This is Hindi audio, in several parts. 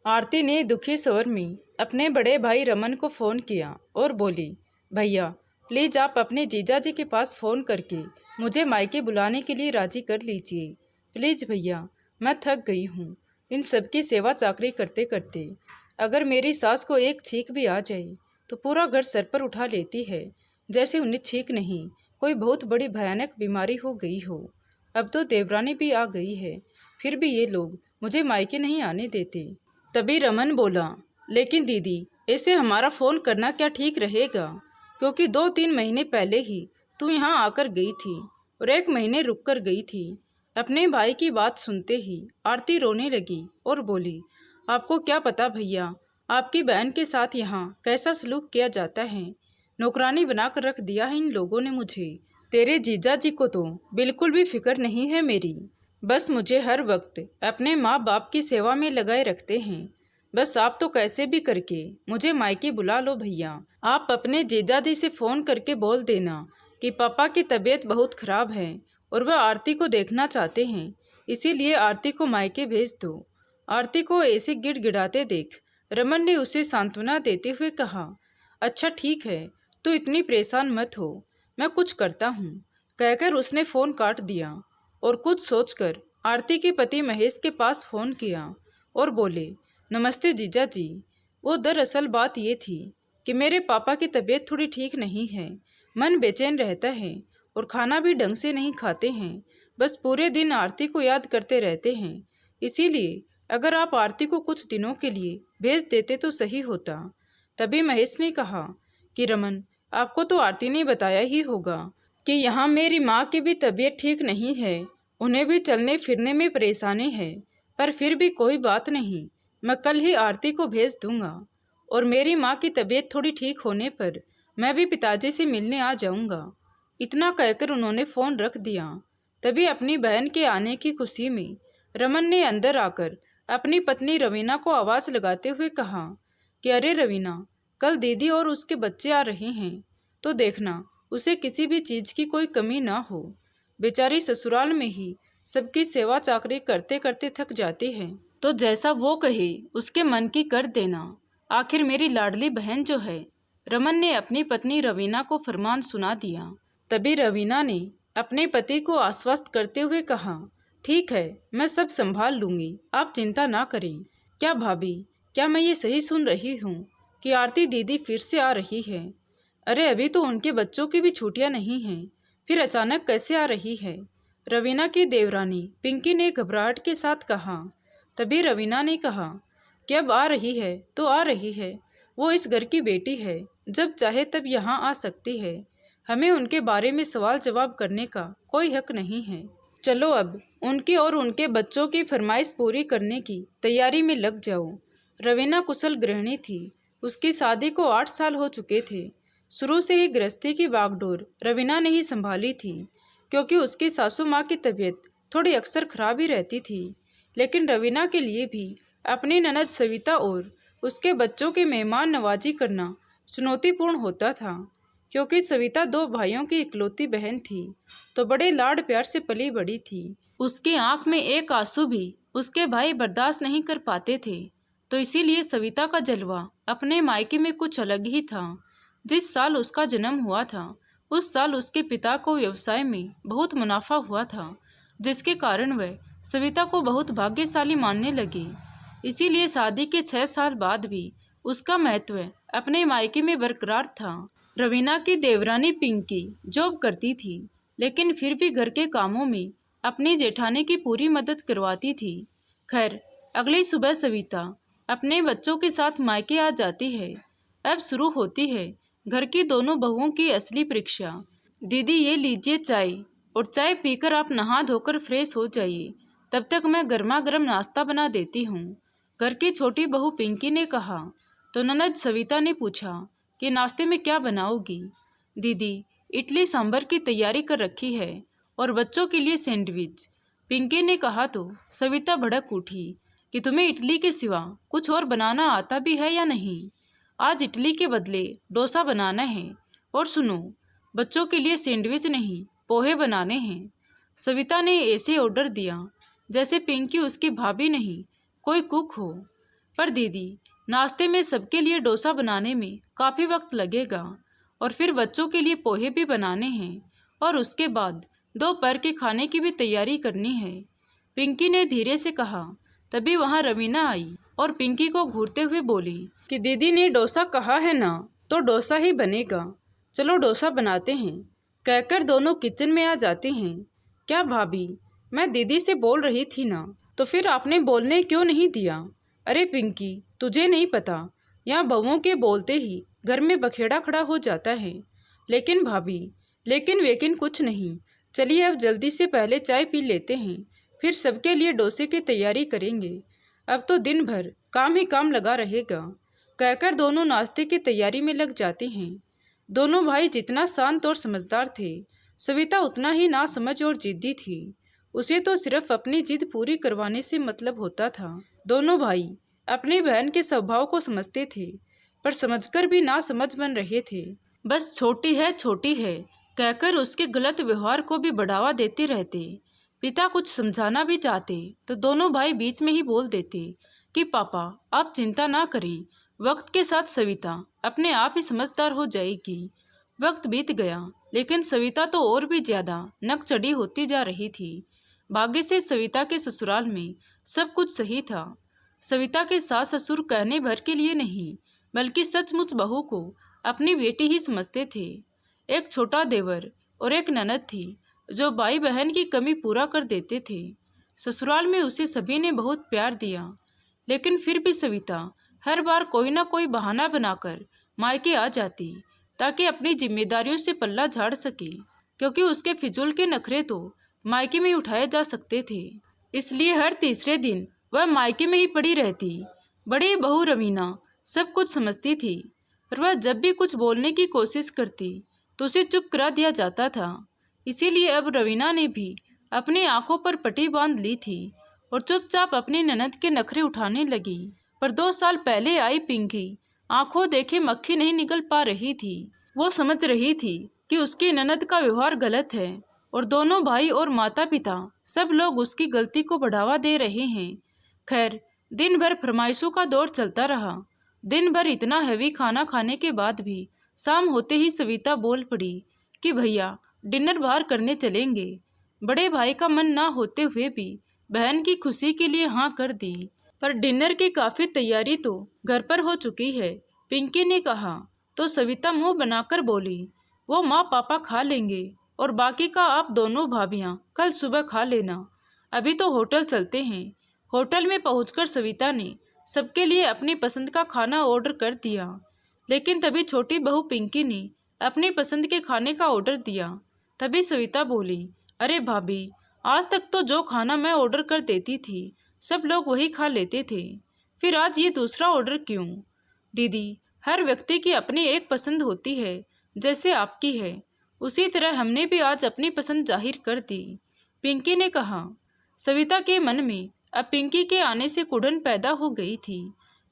आरती ने दुखी स्वर में अपने बड़े भाई रमन को फ़ोन किया और बोली, भैया प्लीज़ आप अपने जीजा जी के पास फ़ोन करके मुझे मायके बुलाने के लिए राज़ी कर लीजिए। प्लीज़ भैया, मैं थक गई हूँ इन सब की सेवा चाकरी करते करते। अगर मेरी सास को एक छींक भी आ जाए तो पूरा घर सर पर उठा लेती है, जैसे उन्हें छींक नहीं कोई बहुत बड़ी भयानक बीमारी हो गई हो। अब तो देवरानी भी आ गई है, फिर भी ये लोग मुझे मायके नहीं आने देते। तभी रमन बोला, लेकिन दीदी ऐसे हमारा फ़ोन करना क्या ठीक रहेगा, क्योंकि 2-3 महीने पहले ही तू यहाँ आकर गई थी और 1 महीने रुक कर गई थी। अपने भाई की बात सुनते ही आरती रोने लगी और बोली, आपको क्या पता भैया, आपकी बहन के साथ यहाँ कैसा सलूक किया जाता है। नौकरानी बनाकर रख दिया है इन लोगों ने मुझे। तेरे जीजा जी को तो बिल्कुल भी फिक्र नहीं है मेरी, बस मुझे हर वक्त अपने माँ बाप की सेवा में लगाए रखते हैं। बस आप तो कैसे भी करके मुझे मायके बुला लो भैया। आप अपने जीजा जी से फ़ोन करके बोल देना कि पापा की तबीयत बहुत ख़राब है और वह आरती को देखना चाहते हैं, इसीलिए आरती को मायके भेज दो। आरती को ऐसे गिड़गिड़ाते देख रमन ने उसे सांत्वना देते हुए कहा, अच्छा ठीक है, तो इतनी परेशान मत हो, मैं कुछ करता हूँ। कहकर उसने फ़ोन काट दिया और कुछ सोचकर आरती के पति महेश के पास फ़ोन किया और बोले, नमस्ते जीजा जी। वो दरअसल बात ये थी कि मेरे पापा की तबीयत थोड़ी ठीक नहीं है, मन बेचैन रहता है और खाना भी ढंग से नहीं खाते हैं, बस पूरे दिन आरती को याद करते रहते हैं। इसीलिए अगर आप आरती को कुछ दिनों के लिए भेज देते तो सही होता। तभी महेश ने कहा कि रमन, आपको तो आरती ने बताया ही होगा कि यहाँ मेरी माँ की भी तबीयत ठीक नहीं है, उन्हें भी चलने फिरने में परेशानी है, पर फिर भी कोई बात नहीं, मैं कल ही आरती को भेज दूंगा और मेरी माँ की तबीयत थोड़ी ठीक होने पर मैं भी पिताजी से मिलने आ जाऊंगा। इतना कहकर उन्होंने फ़ोन रख दिया। तभी अपनी बहन के आने की खुशी में रमन ने अंदर आकर अपनी पत्नी रवीना को आवाज़ लगाते हुए कहा कि अरे रवीना, कल दीदी और उसके बच्चे आ रहे हैं, तो देखना उसे किसी भी चीज़ की कोई कमी ना हो। बेचारी ससुराल में ही सबकी सेवा चाकरी करते करते थक जाती है, तो जैसा वो कहे उसके मन की कर देना। आखिर मेरी लाडली बहन जो है। रमन ने अपनी पत्नी रवीना को फरमान सुना दिया। तभी रवीना ने अपने पति को आश्वस्त करते हुए कहा, ठीक है, मैं सब संभाल लूँगी, आप चिंता ना करें। क्या भाभी, क्या मैं ये सही सुन रही हूँ कि आरती दीदी फिर से आ रही है? अरे अभी तो उनके बच्चों की भी छुट्टियां नहीं हैं, फिर अचानक कैसे आ रही है? रवीना की देवरानी पिंकी ने घबराहट के साथ कहा। तभी रवीना ने कहा कि अब आ रही है तो आ रही है, वो इस घर की बेटी है, जब चाहे तब यहाँ आ सकती है, हमें उनके बारे में सवाल जवाब करने का कोई हक नहीं है। चलो अब उनकी और उनके बच्चों की फरमाइश पूरी करने की तैयारी में लग जाओ। रवीना कुशल गृहिणी थी, उसकी शादी को 8 साल हो चुके थे। शुरू से ही गृहस्थी की बागडोर रवीना ने ही संभाली थी, क्योंकि उसकी सासू माँ की तबीयत थोड़ी अक्सर खराब ही रहती थी। लेकिन रवीना के लिए भी अपनी ननद सविता और उसके बच्चों की मेहमान नवाजी करना चुनौतीपूर्ण होता था, क्योंकि सविता 2 भाइयों की इकलौती बहन थी, तो बड़े लाड प्यार से पली बड़ी थी। उसकी आंख में एक आंसू भी उसके भाई बर्दाश्त नहीं कर पाते थे, तो इसीलिए सविता का जलवा अपने मायके में कुछ अलग ही था। जिस साल उसका जन्म हुआ था, उस साल उसके पिता को व्यवसाय में बहुत मुनाफा हुआ था, जिसके कारण वह सविता को बहुत भाग्यशाली मानने लगी। इसीलिए शादी के 6 साल बाद भी उसका महत्व अपने मायके में बरकरार था। रवीना की देवरानी पिंकी जॉब करती थी, लेकिन फिर भी घर के कामों में अपनी जेठानी की पूरी मदद करवाती थी। खैर, अगली सुबह सविता अपने बच्चों के साथ मायके आ जाती है। अब शुरू होती है घर की दोनों बहुओं की असली परीक्षा। दीदी ये लीजिए चाय, और चाय पीकर आप नहा धोकर फ्रेश हो जाइए, तब तक मैं गर्मा गर्म नाश्ता बना देती हूँ, घर की छोटी बहू पिंकी ने कहा। तो ननद सविता ने पूछा कि नाश्ते में क्या बनाओगी? दीदी इडली सांभर की तैयारी कर रखी है और बच्चों के लिए सैंडविच, पिंकी ने कहा। तो सविता भड़क उठी कि तुम्हें इडली के सिवा कुछ और बनाना आता भी है या नहीं? आज इडली के बदले डोसा बनाना है, और सुनो, बच्चों के लिए सैंडविच नहीं पोहे बनाने हैं। सविता ने ऐसे ऑर्डर दिया जैसे पिंकी उसकी भाभी नहीं कोई कुक हो। पर दीदी, नाश्ते में सबके लिए डोसा बनाने में काफ़ी वक्त लगेगा और फिर बच्चों के लिए पोहे भी बनाने हैं और उसके बाद दोपहर के खाने की भी तैयारी करनी है, पिंकी ने धीरे से कहा। तभी वहाँ रवीना आई और पिंकी को घूरते हुए बोली कि दीदी ने डोसा कहा है ना, तो डोसा ही बनेगा, चलो डोसा बनाते हैं, कहकर दोनों किचन में आ जाते हैं। क्या भाभी, मैं दीदी से बोल रही थी ना, तो फिर आपने बोलने क्यों नहीं दिया? अरे पिंकी, तुझे नहीं पता, यहाँ बहुओं के बोलते ही घर में बखेड़ा खड़ा हो जाता है। लेकिन भाभी, लेकिन वेकिन कुछ नहीं, चलिए अब जल्दी से पहले चाय पी लेते हैं, फिर सबके लिए डोसे की तैयारी करेंगे, अब तो दिन भर काम ही काम लगा रहेगा, कहकर दोनों नाश्ते की तैयारी में लग जाते हैं। दोनों भाई जितना शांत और समझदार थे, सविता उतना ही नासमझ और जिद्दी थी। उसे तो सिर्फ अपनी जिद पूरी करवाने से मतलब होता था। दोनों भाई अपनी बहन के स्वभाव को समझते थे, पर समझकर भी नासमझ बन रहे थे। बस छोटी है कहकर उसके गलत व्यवहार को भी बढ़ावा देते रहते। पिता कुछ समझाना भी चाहते तो दोनों भाई बीच में ही बोल देते कि पापा आप चिंता ना करें, वक्त के साथ सविता अपने आप ही समझदार हो जाएगी। वक्त बीत गया, लेकिन सविता तो और भी ज़्यादा नक चढ़ी होती जा रही थी। भाग्य से सविता के ससुराल में सब कुछ सही था। सविता के सास ससुर कहने भर के लिए नहीं, बल्कि सचमुच बहू को अपनी बेटी ही समझते थे। एक छोटा देवर और एक ननद थी जो भाई बहन की कमी पूरा कर देते थे। ससुराल में उसे सभी ने बहुत प्यार दिया, लेकिन फिर भी सविता हर बार कोई ना कोई बहाना बनाकर मायके आ जाती ताकि अपनी जिम्मेदारियों से पल्ला झाड़ सके, क्योंकि उसके फिजूल के नखरे तो मायके में ही उठाए जा सकते थे। इसलिए हर तीसरे दिन वह मायके में ही पड़ी रहती। बड़ी बहू रवीना सब कुछ समझती थी, पर वह जब भी कुछ बोलने की कोशिश करती तो उसे चुप करा दिया जाता था। इसीलिए अब रवीना ने भी अपनी आंखों पर पट्टी बांध ली थी और चुपचाप अपनी ननद के नखरे उठाने लगी। पर 2 साल पहले आई पिंकी आंखों देखे मक्खी नहीं निकल पा रही थी। वो समझ रही थी कि उसकी ननद का व्यवहार गलत है और दोनों भाई और माता पिता सब लोग उसकी गलती को बढ़ावा दे रहे हैं। खैर, दिन भर फरमाइशों का दौर चलता रहा। दिन भर इतना हैवी खाना खाने के बाद भी शाम होते ही सविता बोल पड़ी कि भैया डिनर बाहर करने चलेंगे। बड़े भाई का मन ना होते हुए भी बहन की खुशी के लिए हाँ कर दी। पर डिनर की काफ़ी तैयारी तो घर पर हो चुकी है, पिंकी ने कहा। तो सविता मुंह बनाकर बोली, वो माँ पापा खा लेंगे और बाकी का आप दोनों भाभियाँ कल सुबह खा लेना, अभी तो होटल चलते हैं। होटल में पहुंचकर सविता ने सबके लिए अपनी पसंद का खाना ऑर्डर कर दिया, लेकिन तभी छोटी बहू पिंकी ने अपनी पसंद के खाने का ऑर्डर दिया। तभी सविता बोली, अरे भाभी, आज तक तो जो खाना मैं ऑर्डर कर देती थी सब लोग वही खा लेते थे, फिर आज ये दूसरा ऑर्डर क्यों? दीदी, हर व्यक्ति की अपनी एक पसंद होती है, जैसे आपकी है, उसी तरह हमने भी आज अपनी पसंद जाहिर कर दी, पिंकी ने कहा। सविता के मन में अब पिंकी के आने से कुढ़न पैदा हो गई थी,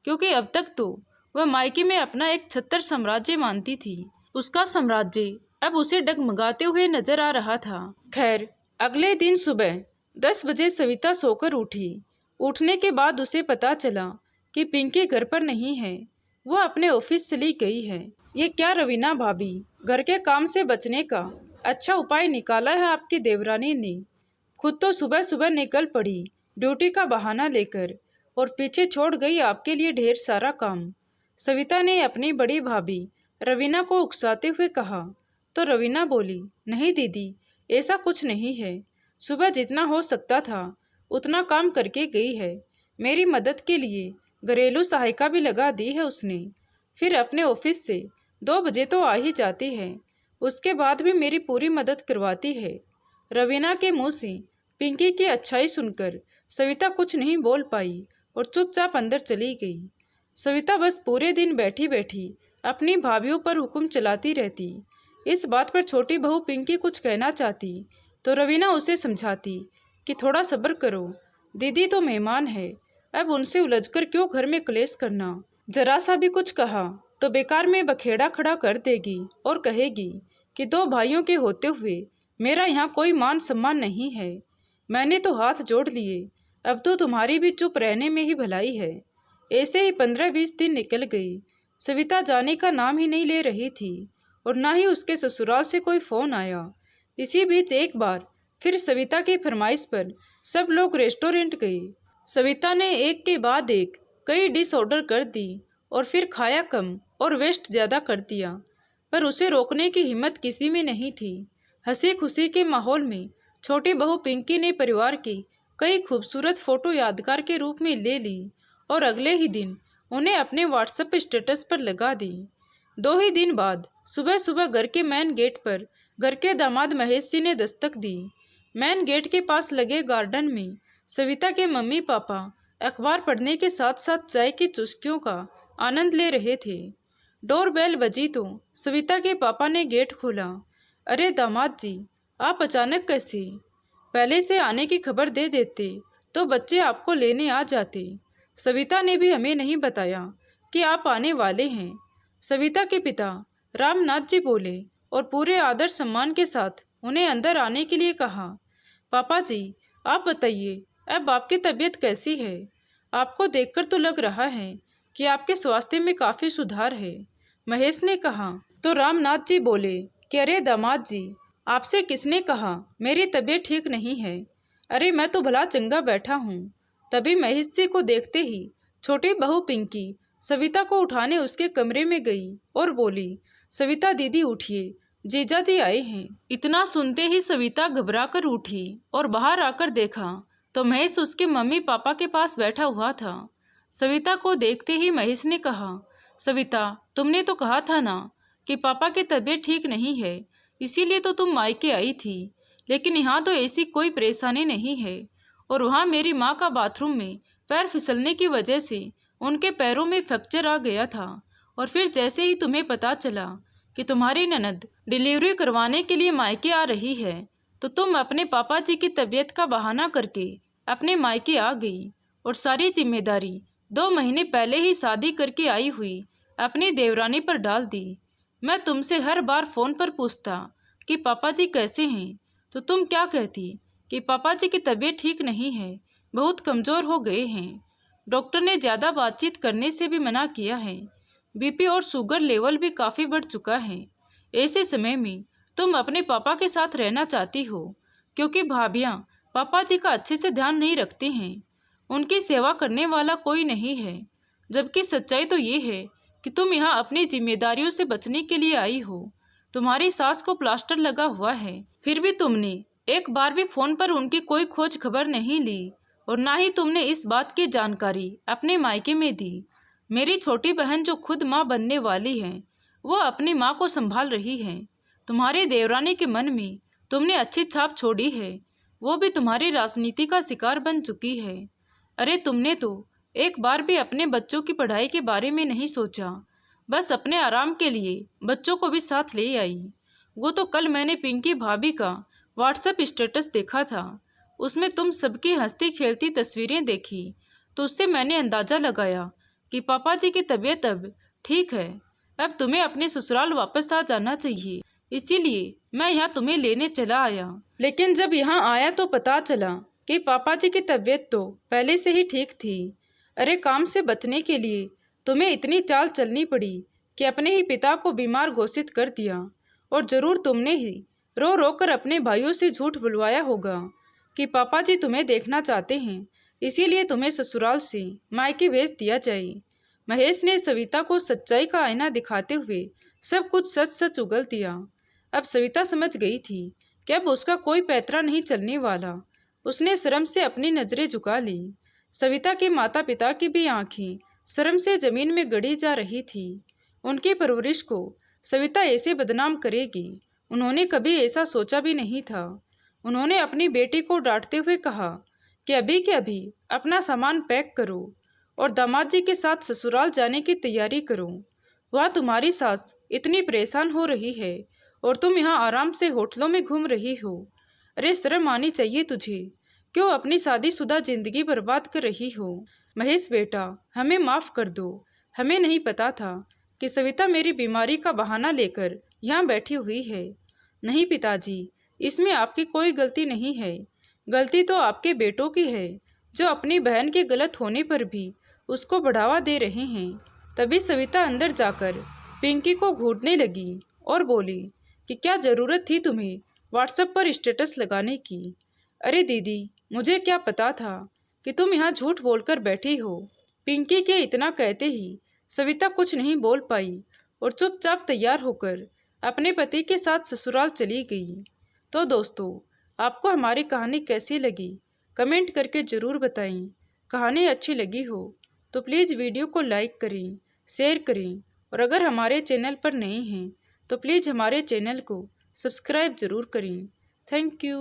क्योंकि अब तक तो वह मायके में अपना एक छत्तर साम्राज्य मानती थी। उसका साम्राज्य अब उसे डगमगाते हुए नजर आ रहा था। खैर, अगले दिन सुबह 10 बजे सविता सोकर उठी। उठने के बाद उसे पता चला कि पिंकी घर पर नहीं है, वो अपने ऑफिस चली गई है। ये क्या रवीना भाभी, घर के काम से बचने का अच्छा उपाय निकाला है आपकी देवरानी ने। खुद तो सुबह सुबह निकल पड़ी ड्यूटी का बहाना लेकर और पीछे छोड़ गई आपके लिए ढेर सारा काम, सविता ने अपनी बड़ी भाभी रवीना को उकसाते हुए कहा। तो रवीना बोली, नहीं दीदी, ऐसा कुछ नहीं है, सुबह जितना हो सकता था उतना काम करके गई है। मेरी मदद के लिए घरेलू सहायिका भी लगा दी है उसने, फिर अपने ऑफिस से 2 बजे तो आ ही जाती है, उसके बाद भी मेरी पूरी मदद करवाती है। रवीना के मुंह से पिंकी की अच्छाई सुनकर सविता कुछ नहीं बोल पाई और चुपचाप अंदर चली गई। सविता बस पूरे दिन बैठी बैठी अपनी भाभीयों पर हुक्म चलाती रहती। इस बात पर छोटी बहू पिंकी कुछ कहना चाहती तो रवीना उसे समझाती कि थोड़ा सब्र करो, दीदी तो मेहमान है, अब उनसे उलझकर क्यों घर में क्लेश करना। जरा सा भी कुछ कहा तो बेकार में बखेड़ा खड़ा कर देगी और कहेगी कि 2 भाइयों के होते हुए मेरा यहाँ कोई मान सम्मान नहीं है। मैंने तो हाथ जोड़ लिए, अब तो तुम्हारी भी चुप रहने में ही भलाई है। ऐसे ही 15-20 दिन निकल गई। सविता जाने का नाम ही नहीं ले रही थी और ना ही उसके ससुराल से कोई फ़ोन आया। इसी बीच एक बार फिर सविता की फरमाइश पर सब लोग रेस्टोरेंट गए। सविता ने एक के बाद एक कई डिश ऑर्डर कर दी और फिर खाया कम और वेस्ट ज़्यादा कर दिया, पर उसे रोकने की हिम्मत किसी में नहीं थी। हंसी खुशी के माहौल में छोटी बहू पिंकी ने परिवार की कई खूबसूरत फ़ोटो यादगार के रूप में ले ली और अगले ही दिन उन्हें अपने व्हाट्सएप स्टेटस पर लगा दी। 2 ही दिन बाद सुबह सुबह घर के मेन गेट पर घर के दामाद महेश जी ने दस्तक दी। मेन गेट के पास लगे गार्डन में सविता के मम्मी पापा अखबार पढ़ने के साथ साथ चाय की चुस्कियों का आनंद ले रहे थे। डोर बेल बजी तो सविता के पापा ने गेट खोला। अरे दामाद जी, आप अचानक कैसे? पहले से आने की खबर दे देते तो बच्चे आपको लेने आ जाते। सविता ने भी हमें नहीं बताया कि आप आने वाले हैं। सविता के पिता रामनाथ जी बोले और पूरे आदर सम्मान के साथ उन्हें अंदर आने के लिए कहा। पापा जी, आप बताइए, अब आपकी तबीयत कैसी है? आपको देखकर तो लग रहा है कि आपके स्वास्थ्य में काफ़ी सुधार है, महेश ने कहा। तो रामनाथ जी बोले कि अरे दामाद जी, आपसे किसने कहा मेरी तबीयत ठीक नहीं है? अरे मैं तो भला चंगा बैठा हूँ। तभी महेश जी को देखते ही छोटी बहू पिंकी सविता को उठाने उसके कमरे में गई और बोली, सविता दीदी उठिए, जीजा जी आए हैं। इतना सुनते ही सविता घबरा कर उठी और बाहर आकर देखा तो महेश उसके मम्मी पापा के पास बैठा हुआ था। सविता को देखते ही महेश ने कहा, सविता, तुमने तो कहा था ना कि पापा की तबीयत ठीक नहीं है, इसीलिए तो तुम मायके आई थी। लेकिन यहाँ तो ऐसी कोई परेशानी नहीं है। और वहाँ मेरी माँ का बाथरूम में पैर फिसलने की वजह से उनके पैरों में फ्रैक्चर आ गया था। और फिर जैसे ही तुम्हें पता चला कि तुम्हारी ननद डिलीवरी करवाने के लिए मायके आ रही है तो तुम अपने पापा जी की तबीयत का बहाना करके अपने मायके आ गई और सारी जिम्मेदारी 2 महीने पहले ही शादी करके आई हुई अपनी देवरानी पर डाल दी। मैं तुमसे हर बार फ़ोन पर पूछता कि पापा जी कैसे हैं तो तुम क्या कहती कि पापा जी की तबीयत ठीक नहीं है, बहुत कमज़ोर हो गए हैं। डॉक्टर ने ज़्यादा बातचीत करने से भी मना किया है। बीपी और शुगर लेवल भी काफ़ी बढ़ चुका है। ऐसे समय में तुम अपने पापा के साथ रहना चाहती हो क्योंकि भाभियाँ पापा जी का अच्छे से ध्यान नहीं रखती हैं। उनकी सेवा करने वाला कोई नहीं है। जबकि सच्चाई तो ये है कि तुम यहाँ अपनी जिम्मेदारियों से बचने के लिए आई हो। तुम्हारी सास को प्लास्टर लगा हुआ है, फिर भी तुमने एक बार भी फ़ोन पर उनकी कोई खोज खबर नहीं ली और ना ही तुमने इस बात की जानकारी अपने मायके में दी। मेरी छोटी बहन जो खुद माँ बनने वाली है वो अपनी माँ को संभाल रही है। तुम्हारी देवरानी के मन में तुमने अच्छी छाप छोड़ी है, वो भी तुम्हारी राजनीति का शिकार बन चुकी है। अरे तुमने तो एक बार भी अपने बच्चों की पढ़ाई के बारे में नहीं सोचा, बस अपने आराम के लिए बच्चों को भी साथ ले आई। वो तो कल मैंने पिंकी भाभी का व्हाट्सएप स्टेटस देखा था, उसमें तुम सबकी हंसती खेलती तस्वीरें देखी तो उससे मैंने अंदाज़ा लगाया कि पापा जी की तबीयत अब ठीक है। अब तुम्हें अपने ससुराल वापस आ जाना चाहिए, इसीलिए मैं यहाँ तुम्हें लेने चला आया। लेकिन जब यहाँ आया तो पता चला कि पापा जी की तबीयत तो पहले से ही ठीक थी। अरे काम से बचने के लिए तुम्हें इतनी चाल चलनी पड़ी कि अपने ही पिता को बीमार घोषित कर दिया। और ज़रूर तुमने ही रो रो कर अपने भाइयों से झूठ बुलवाया होगा कि पापा जी तुम्हें देखना चाहते हैं, इसीलिए तुम्हें ससुराल से मायके भेज दिया जाए। महेश ने सविता को सच्चाई का आईना दिखाते हुए सब कुछ सच सच उगल दिया। अब सविता समझ गई थी कि अब उसका कोई पैतरा नहीं चलने वाला। उसने शर्म से अपनी नज़रें झुका ली। सविता के माता पिता की भी आंखें शर्म से जमीन में गड़ी जा रही थी। उनकी परवरिश को सविता ऐसे बदनाम करेगी, उन्होंने कभी ऐसा सोचा भी नहीं था। उन्होंने अपनी बेटी को डांटते हुए कहा कि अभी के अभी अपना सामान पैक करो और दामाद जी के साथ ससुराल जाने की तैयारी करो। वहाँ तुम्हारी सास इतनी परेशान हो रही है और तुम यहाँ आराम से होटलों में घूम रही हो। अरे शर्म आनी चाहिए तुझे, क्यों अपनी शादीशुदा जिंदगी बर्बाद कर रही हो। महेश बेटा, हमें माफ़ कर दो, हमें नहीं पता था कि सविता मेरी बीमारी का बहाना लेकर यहाँ बैठी हुई है। नहीं पिताजी, इसमें आपकी कोई गलती नहीं है। गलती तो आपके बेटों की है जो अपनी बहन के गलत होने पर भी उसको बढ़ावा दे रहे हैं। तभी सविता अंदर जाकर पिंकी को घूरने लगी और बोली कि क्या ज़रूरत थी तुम्हें व्हाट्सएप पर स्टेटस लगाने की। अरे दीदी, मुझे क्या पता था कि तुम यहाँ झूठ बोलकर बैठी हो। पिंकी के इतना कहते ही सविता कुछ नहीं बोल पाई और चुपचाप तैयार होकर अपने पति के साथ ससुराल चली गई। तो दोस्तों, आपको हमारी कहानी कैसी लगी कमेंट करके ज़रूर बताएं। कहानी अच्छी लगी हो तो प्लीज़ वीडियो को लाइक करें, शेयर करें और अगर हमारे चैनल पर नए हैं तो प्लीज़ हमारे चैनल को सब्सक्राइब ज़रूर करें। Thank you.